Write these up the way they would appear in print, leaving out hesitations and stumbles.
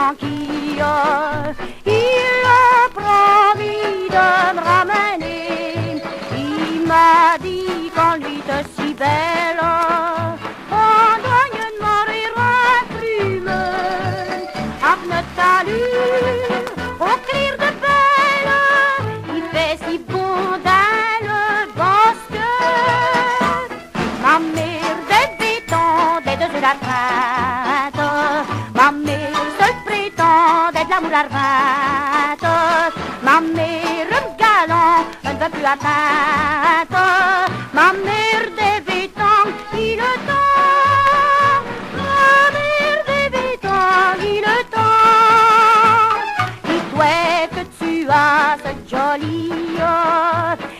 banquille. Il a promis de me ramener. Il m'a dit qu'on lui était si belle, on doit demander la plume. Avec notre allure, au clair de belle, il fait si bon dans le bosque. Ma mère des bétons, des deux la crainte. Ma mère seule prétend d'être l'amour arvinte. Ma mère me galant, elle ne veut plus atteindre. Ma mère des bétons, il le temps. Ma mère des bétons, il le temps. Dis-toi que tu as cette jolie.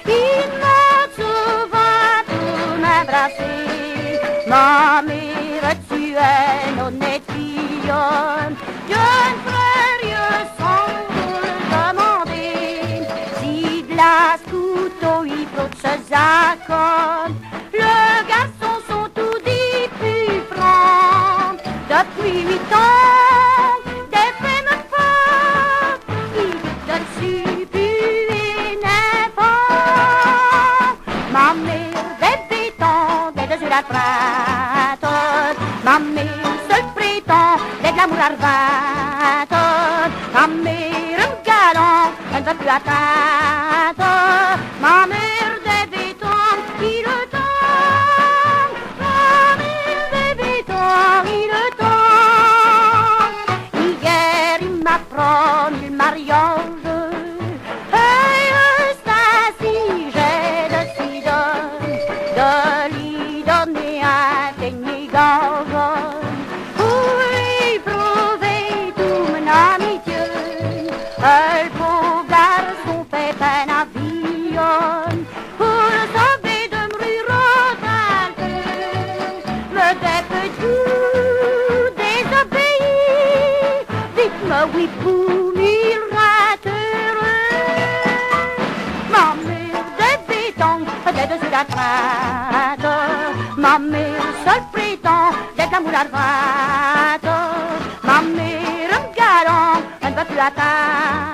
Il m'a souvent pour m'embrasser. Ma mère, tu es une honnête fille. Jeune frère, sans le demander. Si de la couteau, il faut que se accorde. Le garçon sont tous des plus francs. Depuis 8 ans, des faits me frappent. Il donne su plus n'importe. Ma mère des bétons, des deux yeux la crainte. Ma mère seule prétend d'être l'amour arvinte. Ma mère me galant, elle ne veut plus atteindre. Ma mère des bétons, il le temps. Ma mère des bétons, il le temps. Hier il m'a promis le mariage. Hey, c'est ainsi, j'ai décidé de lui donner un dernier gage. Pour lui prouver toute mon amitié. Le pauvre garçon fait peine à vivre. Pour sauver de me me fait tout désobéir. Dites-moi oui pour mille heureux. Ma mère des bétons, des deux yeux la crainte. Ma mère seule prétend d'être l'amour arvinte. Ma mère me galant, elle ne veut plus atteindre.